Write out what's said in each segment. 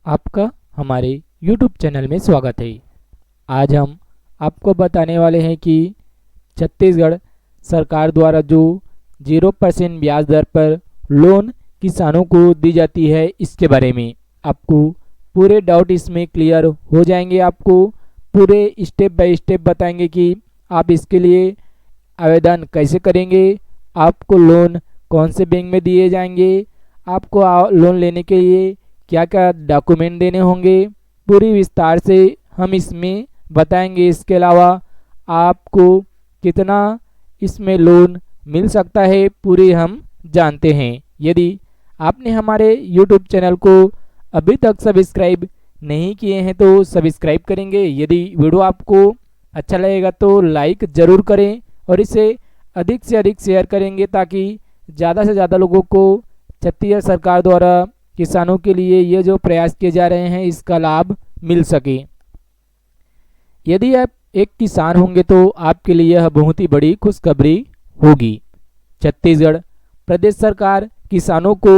आपका हमारे YouTube channel में स्वागत है। आज हम आपको बताने वाले हैं कि छत्तीसगढ़ सरकार द्वारा जो 0% ब्याज दर पर लोन किसानों को दी जाती है, इसके बारे में आपको पूरे डाउट इसमें क्लियर हो जाएंगे। आपको पूरे स्टेप बाय स्टेप बताएंगे कि आप इसके लिए आवेदन कैसे करेंगे, आपको लोन कौन से बैंक में दिए जाएंगे, आपको लोन लेने के लिए क्या क्या डॉक्यूमेंट देने होंगे, पूरी विस्तार से हम इसमें बताएंगे। इसके अलावा आपको कितना इसमें लोन मिल सकता है पूरी हम जानते हैं। यदि आपने हमारे YouTube चैनल को अभी तक सब्सक्राइब नहीं किए हैं तो सब्सक्राइब करेंगे। यदि वीडियो आपको अच्छा लगेगा तो लाइक ज़रूर करें और इसे अधिक से अधिक शेयर करेंगे ताकि ज़्यादा से ज़्यादा लोगों को छत्तीसगढ़ सरकार द्वारा किसानों के लिए ये जो प्रयास किए जा रहे हैं इसका लाभ मिल सके। यदि आप एक किसान होंगे तो आपके लिए यह बहुत ही बड़ी खुशखबरी होगी। छत्तीसगढ़ प्रदेश सरकार किसानों को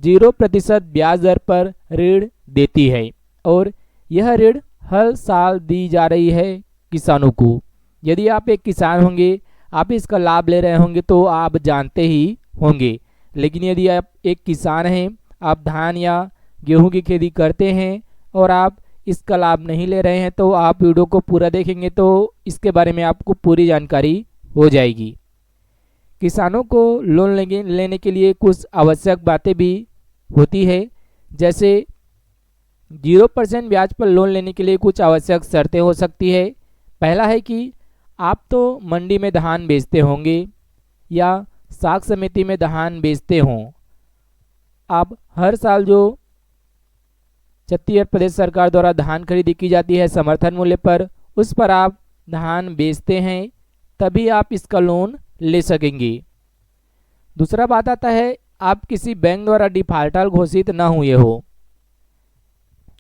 0% ब्याज दर पर ऋण देती है और यह ऋण हर साल दी जा रही है किसानों को। यदि आप एक किसान होंगे, आप इसका लाभ ले रहे होंगे तो आप जानते ही होंगे। लेकिन यदि आप एक किसान हैं, आप धान या गेहूं की खेती करते हैं और आप इसका लाभ नहीं ले रहे हैं तो आप वीडियो को पूरा देखेंगे तो इसके बारे में आपको पूरी जानकारी हो जाएगी। किसानों को लोन लेने के लिए कुछ आवश्यक बातें भी होती है, जैसे 0% ब्याज पर लोन लेने के लिए कुछ आवश्यक शर्तें हो सकती है। पहला है कि आप तो मंडी में धान बेचते होंगे या साख समिति में धान बेचते हों। आप हर साल जो छत्तीसगढ़ प्रदेश सरकार द्वारा धान खरीदी की जाती है समर्थन मूल्य पर, उस पर आप धान बेचते हैं, तभी आप इसका लोन ले सकेंगे। दूसरा बात आता है, आप किसी बैंक द्वारा डिफाल्टर घोषित ना हुए हो,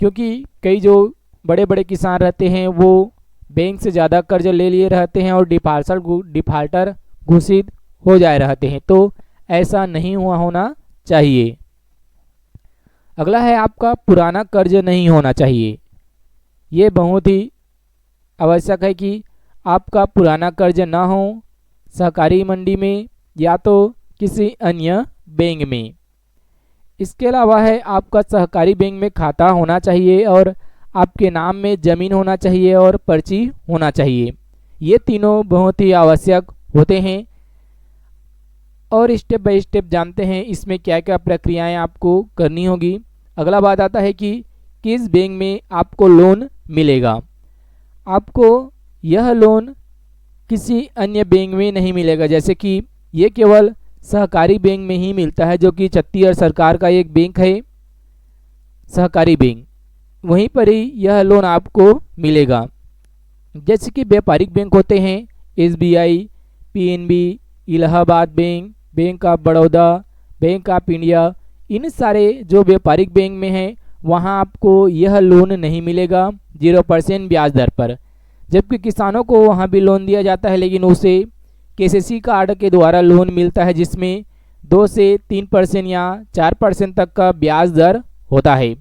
क्योंकि कई जो बड़े बड़े किसान रहते हैं वो बैंक से ज़्यादा कर्ज ले लिए रहते हैं और डिफाल्टर घोषित हो जाए रहते हैं, तो ऐसा नहीं हुआ होना चाहिए। अगला है, आपका पुराना कर्ज नहीं होना चाहिए। ये बहुत ही आवश्यक है कि आपका पुराना कर्ज ना हो सहकारी मंडी में या तो किसी अन्य बैंक में। इसके अलावा है, आपका सहकारी बैंक में खाता होना चाहिए और आपके नाम में ज़मीन होना चाहिए और पर्ची होना चाहिए। ये तीनों बहुत ही आवश्यक होते हैं और स्टेप बाय स्टेप जानते हैं इसमें क्या क्या प्रक्रियाएं आपको करनी होगी। अगला बात आता है कि किस बैंक में आपको लोन मिलेगा। आपको यह लोन किसी अन्य बैंक में नहीं मिलेगा, जैसे कि ये केवल सहकारी बैंक में ही मिलता है, जो कि छत्तीसगढ़ सरकार का एक बैंक है सहकारी बैंक, वहीं पर ही यह लोन आपको मिलेगा। जैसे कि व्यापारिक बैंक होते हैं SBI, PNB, Allahabad bank, bank of Baroda, bank of India, इन सारे जो व्यापारिक बैंक में हैं वहाँ आपको यह लोन नहीं मिलेगा 0% ब्याज दर पर। जबकि किसानों को वहाँ भी लोन दिया जाता है, लेकिन उसे KCC कार्ड के द्वारा लोन मिलता है, जिसमें 2 से 3% या 4% तक का ब्याज दर होता है।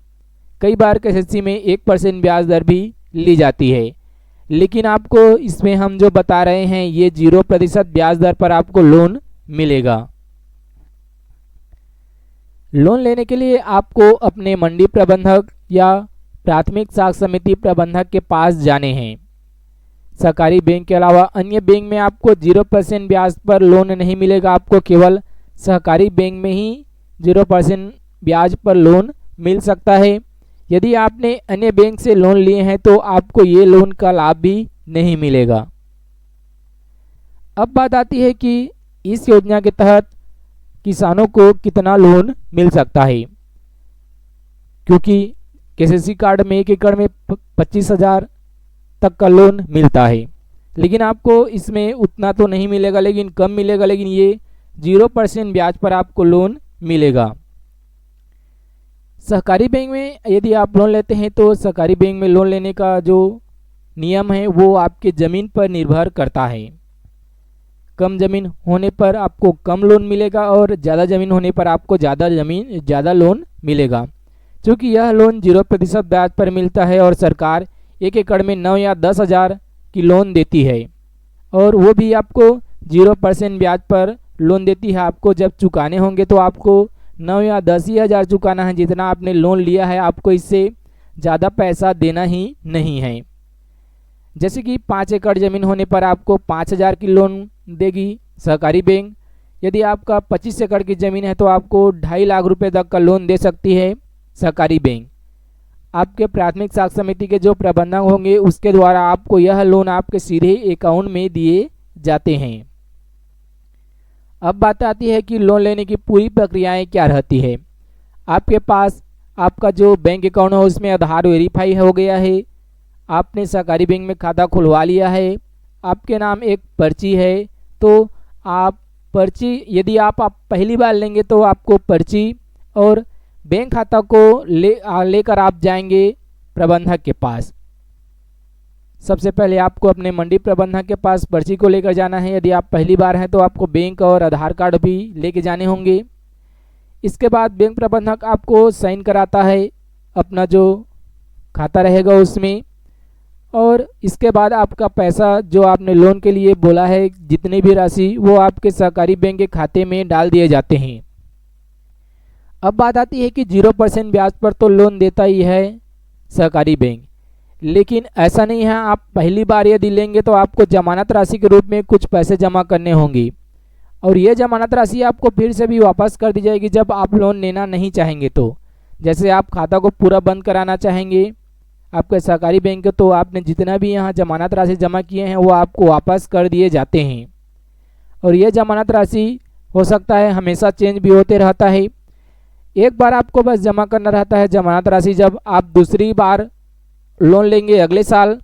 कई बार KCC में 1% ब्याज दर भी ली जाती है, लेकिन आपको इसमें हम जो बता रहे हैं ये 0% ब्याज दर पर आपको लोन मिलेगा। लोन लेने के लिए आपको अपने मंडी प्रबंधक या प्राथमिक साख समिति प्रबंधक के पास जाने हैं। सरकारी बैंक के अलावा अन्य बैंक में आपको 0% ब्याज पर लोन नहीं मिलेगा, आपको केवल सहकारी बैंक में ही 0% ब्याज पर लोन मिल सकता है। यदि आपने अन्य बैंक से लोन लिए हैं तो आपको ये लोन का लाभ भी नहीं मिलेगा। अब बात आती है कि इस योजना के तहत किसानों को कितना लोन मिल सकता है, क्योंकि KCC कार्ड में 1 एकड़ में 25,000 तक का लोन मिलता है, लेकिन आपको इसमें उतना तो नहीं मिलेगा, लेकिन कम मिलेगा, लेकिन ये 0% ब्याज पर आपको लोन मिलेगा। सहकारी बैंक में यदि आप लोन लेते हैं तो सहकारी बैंक में लोन लेने का जो नियम है वो आपके ज़मीन पर निर्भर करता है। कम ज़मीन होने पर आपको कम लोन मिलेगा और ज़्यादा ज़मीन होने पर आपको ज़्यादा लोन मिलेगा। चूँकि यह लोन 0% ब्याज पर मिलता है और सरकार 1 एकड़ में 9 या 10 हज़ार की लोन देती है, और वो भी आपको 0% ब्याज पर लोन देती है। आपको जब चुकाने होंगे तो आपको 9 या 10 ही हज़ार चुकाना है। जितना आपने लोन लिया है आपको इससे ज़्यादा पैसा देना ही नहीं है। जैसे कि 5 एकड़ ज़मीन होने पर आपको 5,000 की लोन देगी सहकारी बैंक। यदि आपका 25 एकड़ की ज़मीन है तो आपको 2.5 लाख रुपए तक का लोन दे सकती है सहकारी बैंक। आपके प्राथमिक साख समिति के जो प्रबंधक होंगे उसके द्वारा आपको यह लोन आपके सीधे अकाउंट में दिए जाते हैं। अब बात आती है कि लोन लेने की पूरी प्रक्रियाएं क्या रहती है। आपके पास आपका जो बैंक अकाउंट है उसमें आधार वेरीफाई हो गया है, आपने सहकारी बैंक में खाता खुलवा लिया है, आपके नाम एक पर्ची है, तो आप पर्ची यदि आप पहली बार लेंगे तो आपको पर्ची और बैंक खाता को लेकर आप जाएंगे प्रबंधक के पास। सबसे पहले आपको अपने मंडी प्रबंधक के पास पर्ची को लेकर जाना है। यदि आप पहली बार हैं तो आपको बैंक और आधार कार्ड भी लेके जाने होंगे। इसके बाद बैंक प्रबंधक आपको साइन कराता है अपना जो खाता रहेगा उसमें, और इसके बाद आपका पैसा जो आपने लोन के लिए बोला है जितनी भी राशि वो आपके सहकारी बैंक के खाते में डाल दिए जाते हैं। अब बात आती है कि 0% ब्याज पर तो लोन देता ही है सहकारी बैंक, लेकिन ऐसा नहीं है। आप पहली बार यदि लेंगे तो आपको जमानत राशि के रूप में कुछ पैसे जमा करने होंगे, और ये जमानत राशि आपको फिर से भी वापस कर दी जाएगी जब आप लोन लेना नहीं चाहेंगे तो। जैसे आप खाता को पूरा बंद कराना चाहेंगे आपके सहकारी बैंक के, तो आपने जितना भी यहाँ जमानत राशि जमा किए हैं वो आपको वापस कर दिए जाते हैं। और ये जमानत राशि हो सकता है हमेशा चेंज भी होते रहता है। एक बार आपको बस जमा करना रहता है जमानत राशि। जब आप दूसरी बार लोन लेंगे अगले साल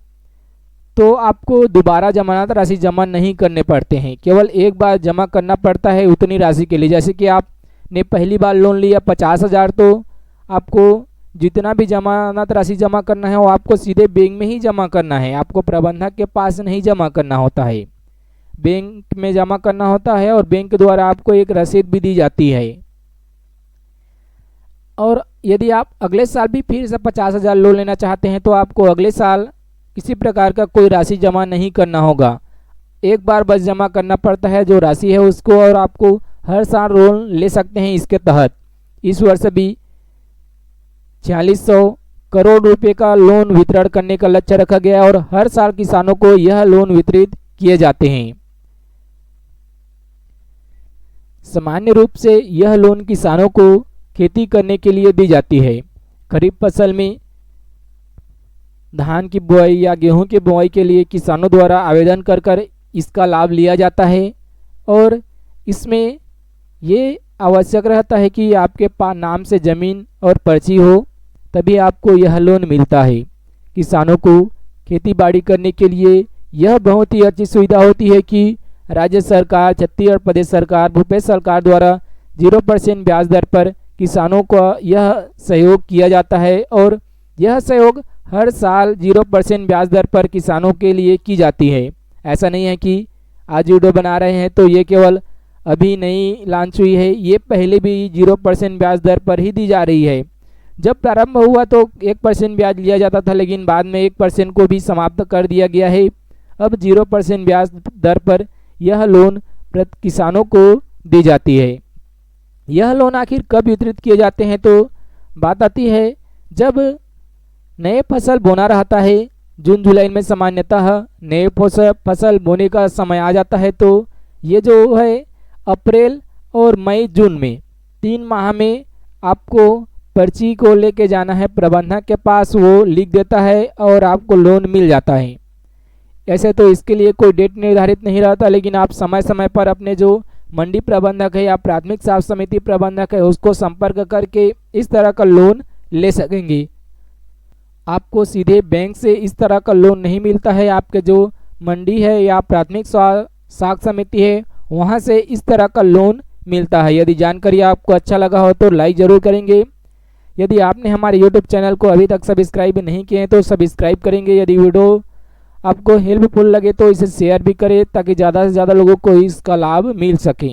तो आपको दोबारा जमानत राशि जमा नहीं करने पड़ते हैं, केवल एक बार जमा करना पड़ता है उतनी राशि के लिए। जैसे कि आपने पहली बार लोन लिया 50,000, तो आपको जितना भी जमानत राशि जमा करना है वो आपको सीधे बैंक में ही जमा करना है, आपको प्रबंधक के पास नहीं जमा करना होता है, बैंक में जमा करना होता है। और बैंक द्वारा आपको एक रसीद भी दी जाती है। और यदि आप अगले साल भी फिर से 50,000 लोन लेना चाहते हैं तो आपको अगले साल किसी प्रकार का कोई राशि जमा नहीं करना होगा, एक बार बस जमा करना पड़ता है जो राशि है उसको, और आपको हर साल लोन ले सकते हैं इसके तहत। इस वर्ष भी 4600 करोड़ रुपए का लोन वितरण करने का लक्ष्य रखा गया है, और हर साल किसानों को यह लोन वितरित किए जाते हैं। सामान्य रूप से यह लोन किसानों को खेती करने के लिए दी जाती है। खरीफ फसल में धान की बुआई या गेहूं की बुआई के लिए किसानों द्वारा आवेदन कर इसका लाभ लिया जाता है, और इसमें ये आवश्यक रहता है कि आपके पास नाम से ज़मीन और पर्ची हो, तभी आपको यह लोन मिलता है। किसानों को खेती बाड़ी करने के लिए यह बहुत ही अच्छी सुविधा होती है कि राज्य सरकार, छत्तीसगढ़ प्रदेश सरकार, भूपेश सरकार द्वारा 0% ब्याज दर पर किसानों को यह सहयोग किया जाता है, और यह सहयोग हर साल 0% ब्याज दर पर किसानों के लिए की जाती है। ऐसा नहीं है कि आज वीडियो बना रहे हैं तो ये केवल अभी नई लॉन्च हुई है, ये पहले भी 0% ब्याज दर पर ही दी जा रही है। जब प्रारंभ हुआ तो 1% ब्याज लिया जाता था, लेकिन बाद में 1% को भी समाप्त कर दिया गया है। अब 0% ब्याज दर पर यह लोन किसानों को दी जाती है। यह लोन आखिर कब वितरित किए जाते हैं, तो बात आती है जब नए फसल बोना रहता है। जून जुलाई में सामान्यतः नए फसल बोने का समय आ जाता है, तो ये जो है अप्रैल और मई जून में 3 माह में आपको पर्ची को लेके जाना है प्रबंधक के पास, वो लिख देता है और आपको लोन मिल जाता है। ऐसे तो इसके लिए कोई डेट निर्धारित नहीं रहता, लेकिन आप समय समय पर अपने जो मंडी प्रबंधक है या प्राथमिक साख समिति प्रबंधक है उसको संपर्क करके इस तरह का लोन ले सकेंगे। आपको सीधे बैंक से इस तरह का लोन नहीं मिलता है, आपके जो मंडी है या प्राथमिक साख समिति है वहाँ से इस तरह का लोन मिलता है। यदि जानकारी आपको अच्छा लगा हो तो लाइक ज़रूर करेंगे। यदि आपने हमारे YouTube चैनल को अभी तक सब्सक्राइब नहीं किए हैं तो सब्सक्राइब करेंगे। यदि वीडियो आपको हेल्पफुल लगे तो इसे शेयर भी करें ताकि ज़्यादा से ज़्यादा लोगों को इसका लाभ मिल सके।